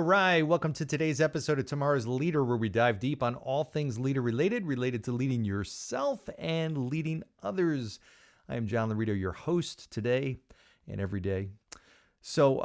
right, welcome to today's episode of Tomorrow's Leader, where we dive deep on all things leader related to leading yourself and leading others. I am John Laurito, your host today and every day. So,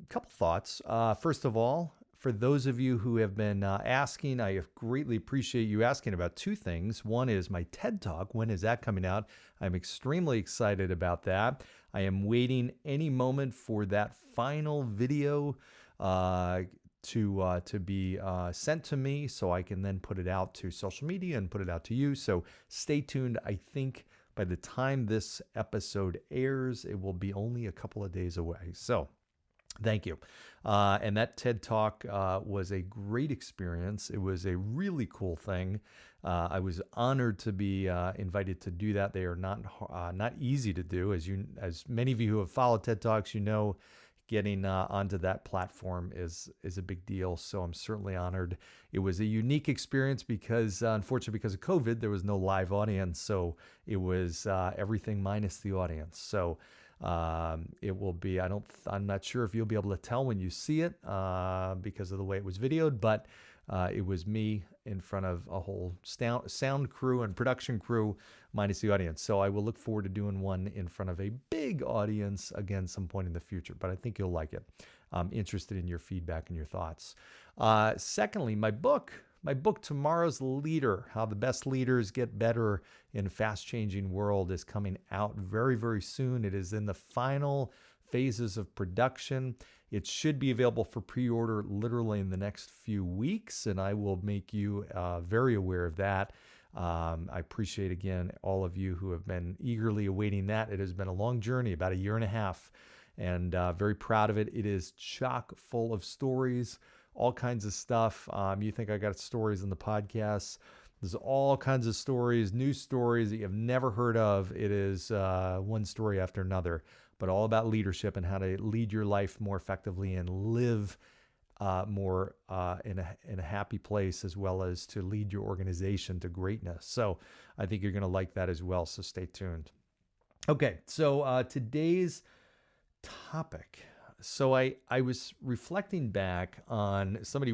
couple thoughts. First of all, for those of you who have been asking, I greatly appreciate you asking about two things. One is my TED Talk. When is that coming out? I'm extremely excited about that. I am waiting any moment for that final video to be sent to me so I can then put it out to social media and put it out to you. So stay tuned. I think by the time this episode airs, it will be only a couple of days away. So thank you. And that TED Talk was a great experience. It was a really cool thing. I was honored to be invited to do that. They are not easy to do, as many of you who have followed TED Talks, you know. Getting onto that platform is a big deal, so I'm certainly honored. It was a unique experience because, unfortunately, because of COVID, there was no live audience, so it was everything minus the audience. So it will be. I'm not sure if you'll be able to tell when you see it because of the way it was videoed, but it was me in front of a whole sound crew and production crew minus the audience. So I will look forward to doing one in front of a big audience again some point in the future, but I think you'll like it. I'm interested in your feedback and your thoughts. Secondly, my book, Tomorrow's Leader, How the Best Leaders Get Better in a Fast-Changing World, is coming out very, very soon. It is in the final phases of production. It should be available for pre-order literally in the next few weeks, and I will make you very aware of that. I appreciate, again, all of you who have been eagerly awaiting that. It has been a long journey, about a year and a half, and very proud of it. It is chock full of stories, all kinds of stuff. You think I got stories in the podcast. There's all kinds of stories, new stories that you have never heard of. It is one story after another, but all about leadership and how to lead your life more effectively and live more in a happy place, as well as to lead your organization to greatness. So I think you're going to like that as well. So stay tuned. Okay, so today's topic. So I was reflecting back on somebody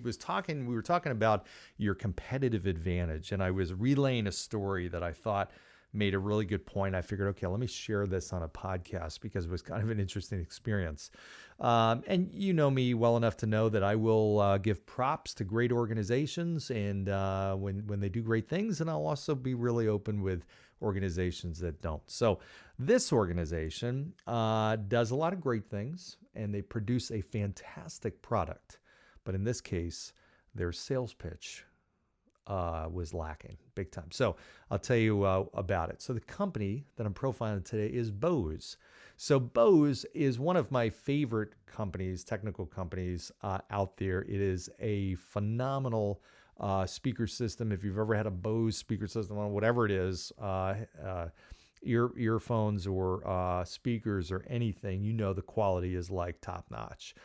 was talking, we were talking about your competitive advantage, and I was relaying a story that I thought made a really good point. I figured, okay, let me share this on a podcast because it was kind of an interesting experience. And you know me well enough to know that I will give props to great organizations and when they do great things, and I'll also be really open with organizations that don't. So this organization does a lot of great things, and they produce a fantastic product. But in this case, their sales pitch was lacking big time. So I'll tell you about it. So the company that I'm profiling today is Bose. So Bose is one of my favorite companies, technical companies out there. It is a phenomenal speaker system. If you've ever had a Bose speaker system on whatever it is, earphones or speakers or anything, you know the quality is like top notch.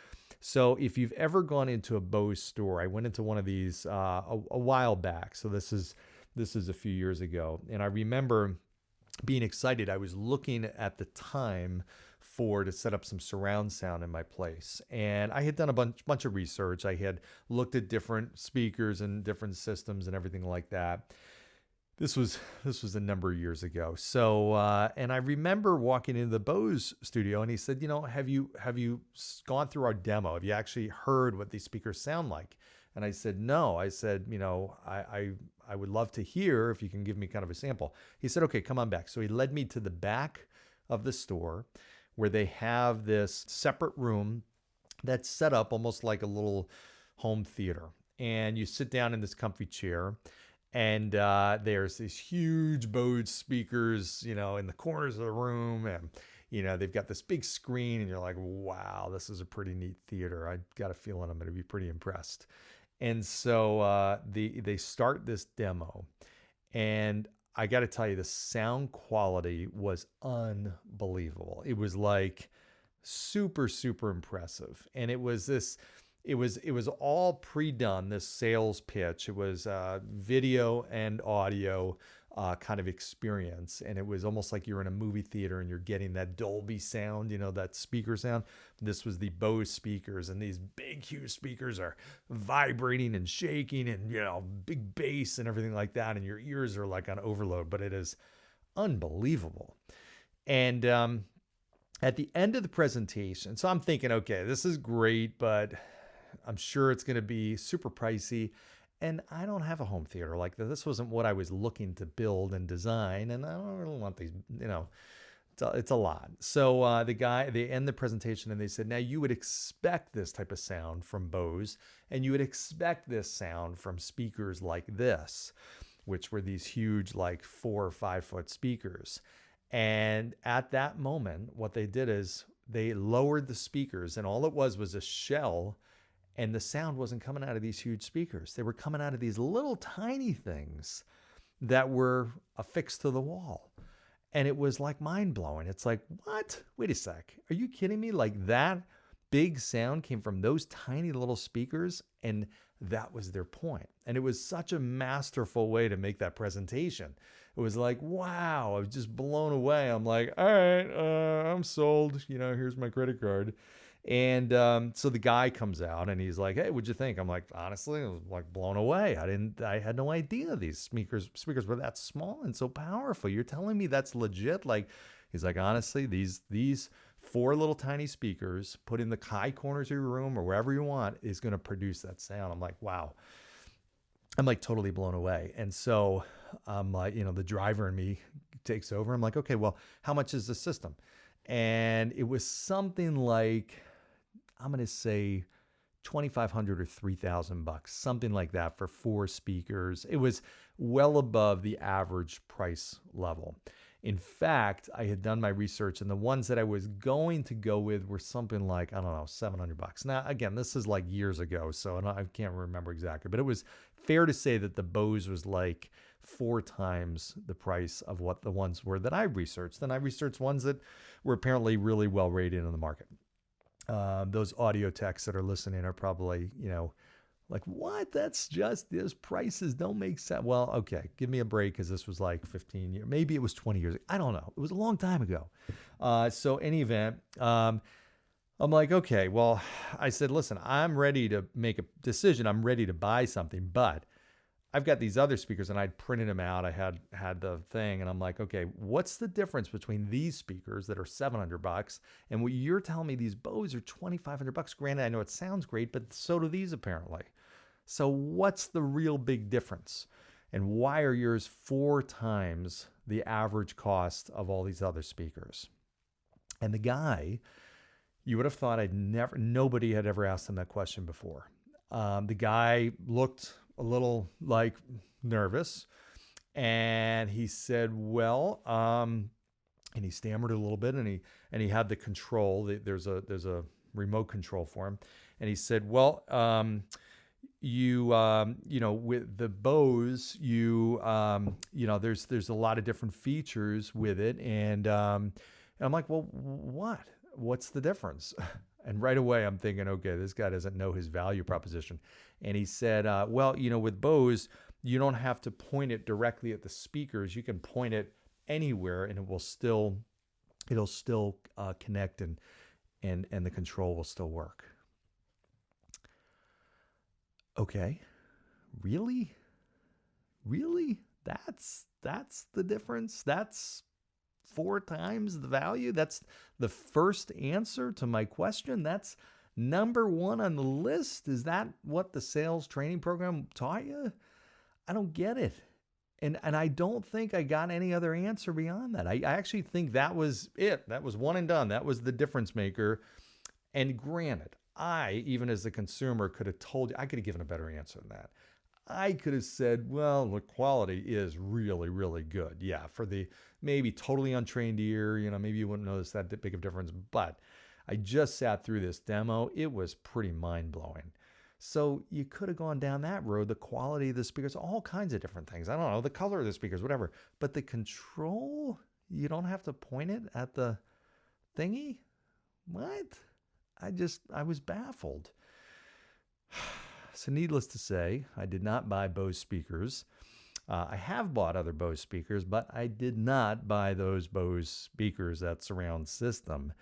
So if you've ever gone into a Bose store, I went into one of these a while back. So this is a few years ago, and I remember being excited. I was looking at the time to set up some surround sound in my place, and I had done a bunch of research. I had looked at different speakers and different systems and everything like that. This was a number of years ago. So, and I remember walking into the Bose studio, and he said, have you gone through our demo? Have you actually heard what these speakers sound like? And I said, no. I said, I would love to hear if you can give me kind of a sample. He said, okay, come on back. So he led me to the back of the store where they have this separate room that's set up almost like a little home theater. And you sit down in this comfy chair, and there's these huge Bose speakers, in the corners of the room, and they've got this big screen, and you're like, wow, this is a pretty neat theater. I got a feeling I'm going to be pretty impressed. And so they start this demo, and I got to tell you, the sound quality was unbelievable. It was like super, super impressive, and it was all pre-done, this sales pitch. It was video and audio kind of experience. And it was almost like you're in a movie theater and you're getting that Dolby sound, that speaker sound. This was the Bose speakers, and these big, huge speakers are vibrating and shaking and, big bass and everything like that. And your ears are like on overload, but it is unbelievable. And at the end of the presentation, so I'm thinking, okay, this is great, but I'm sure it's going to be super pricey. And I don't have a home theater like this. This wasn't what I was looking to build and design. And I don't really want these, it's a lot. So they end the presentation and they said, now you would expect this type of sound from Bose, and you would expect this sound from speakers like this, which were these huge, like 4 or 5 foot speakers. And at that moment, what they did is they lowered the speakers, and all it was a shell, and the sound wasn't coming out of these huge speakers. They were coming out of these little tiny things that were affixed to the wall. And it was like mind-blowing. It's like, what? Wait a sec. Are you kidding me? Like, that big sound came from those tiny little speakers, and that was their point. And it was such a masterful way to make that presentation. It was like, wow, I was just blown away. I'm like, all right, I'm sold. Here's my credit card. And so the guy comes out and he's like, hey, what'd you think? I'm like, honestly, I was like blown away. I had no idea these speakers were that small and so powerful. You're telling me that's legit? Like, he's like, honestly, these 4 little tiny speakers put in the high corners of your room or wherever you want is going to produce that sound. I'm like, wow. I'm like totally blown away. And so I'm like, the driver in me takes over. I'm like, okay, well, how much is the system? And it was something like, I'm going to say $2,500 or $3,000, something like that for 4 speakers. It was well above the average price level. In fact, I had done my research, and the ones that I was going to go with were something like, I don't know, $700. Now, again, this is like years ago, so I can't remember exactly, but it was fair to say that the Bose was like 4 times the price of what the ones were that I researched. And I researched ones that were apparently really well rated in the market. Those audio techs that are listening are probably, like, what? That's just, those prices don't make sense. Well, okay, give me a break, because this was like 15 years. Maybe it was 20 years. I don't know. It was a long time ago. So any event, I'm like, okay, well, I said, listen, I'm ready to make a decision. I'm ready to buy something, but I've got these other speakers, and I'd printed them out. I had the thing, and I'm like, okay, what's the difference between these speakers that are $700 and what you're telling me these Bose are $2,500? Granted, I know it sounds great, but so do these apparently. So what's the real big difference? And why are yours 4 times the average cost of all these other speakers? And the guy, you would have thought nobody had ever asked him that question before. The guy looked a little like nervous, and he said, well, and he stammered a little bit, and he had the control. There's a remote control for him. And he said, well, with the Bose, there's a lot of different features with it. And I'm like, well, what's the difference? And right away I'm thinking, okay, this guy doesn't know his value proposition. And he said, well, with Bose, you don't have to point it directly at the speakers. You can point it anywhere, and it'll still connect, and the control will still work. Okay, really? That's the difference? That's 4 times the value? That's the first answer to my question? That's number 1 on the list? Is that what the sales training program taught you? I don't get it. And I don't think I got any other answer beyond that. I actually think that was it. That was one and done. That was the difference maker. And granted, I, even as a consumer, could have told you, I could have given a better answer than that. I could have said, well, the quality is really, really good. Yeah, for the maybe totally untrained ear, maybe you wouldn't notice that big of a difference. But I just sat through this demo. It was pretty mind-blowing. So you could have gone down that road, the quality of the speakers, all kinds of different things. I don't know, the color of the speakers, whatever. But the control, you don't have to point it at the thingy? What? I was baffled. So needless to say, I did not buy Bose speakers. I have bought other Bose speakers, but I did not buy those Bose speakers, that surround system.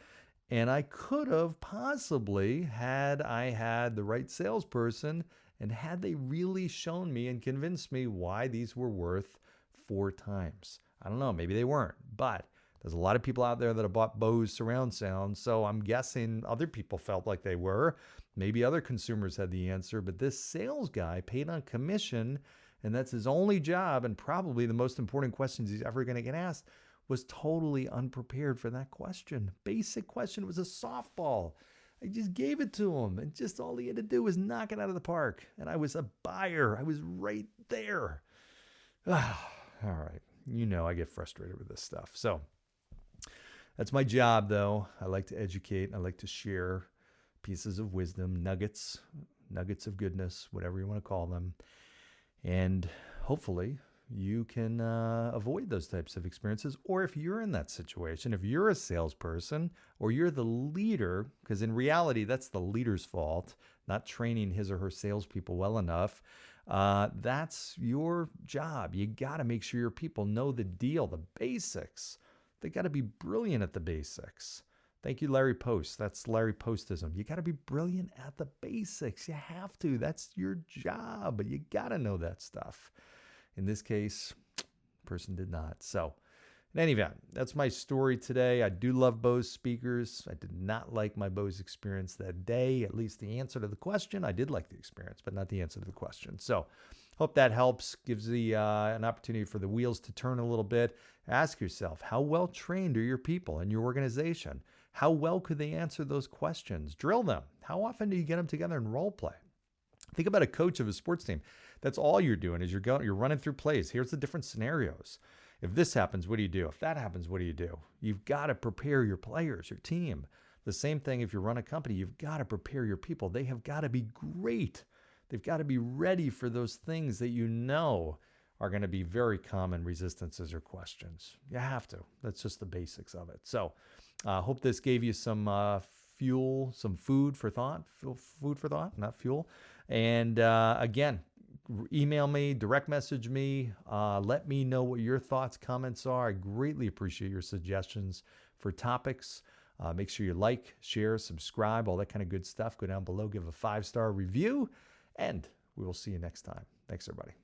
And I could have possibly, had I had the right salesperson and had they really shown me and convinced me why these were worth 4 times. I don't know, maybe they weren't, but there's a lot of people out there that have bought Bose surround sound, so I'm guessing other people felt like they were. Maybe other consumers had the answer, but this sales guy paid on commission, and that's his only job, and probably the most important questions he's ever going to get asked, was totally unprepared for that question. Basic question. Was a softball. I just gave it to him, and just all he had to do was knock it out of the park. And I was a buyer. I was right there. All right. You know I get frustrated with this stuff. So that's my job, though. I like to educate. I like to share pieces of wisdom, nuggets of goodness, whatever you want to call them. And hopefully you can avoid those types of experiences. Or if you're in that situation, if you're a salesperson or you're the leader, because in reality, that's the leader's fault, not training his or her salespeople well enough. That's your job. You got to make sure your people know the deal, the basics. They got to be brilliant at the basics. Thank you, Larry Post. That's Larry Postism. You got to be brilliant at the basics. You have to. That's your job. But you got to know that stuff. In this case, the person did not. So, in any event, that's my story today. I do love Bose speakers. I did not like my Bose experience that day. At least the answer to the question. I did like the experience, but not the answer to the question. So, hope that helps. Gives the an opportunity for the wheels to turn a little bit. Ask yourself, how well trained are your people in your organization? How well could they answer those questions? Drill them. How often do you get them together and role play? Think about a coach of a sports team. That's all you're doing is you're running through plays. Here's the different scenarios. If this happens, what do you do? If that happens, what do you do? You've got to prepare your players, your team. The same thing if you run a company, you've got to prepare your people. They have got to be great. They've got to be ready for those things that you know are going to be very common resistances or questions. You have to. That's just the basics of it. So I hope this gave you some fuel, some food for thought. Food for thought, not fuel. And again, email me, direct message me. Let me know what your thoughts, comments are. I greatly appreciate your suggestions for topics. Make sure you like, share, subscribe, all that kind of good stuff. Go down below, give a 5-star review, and we will see you next time. Thanks, everybody.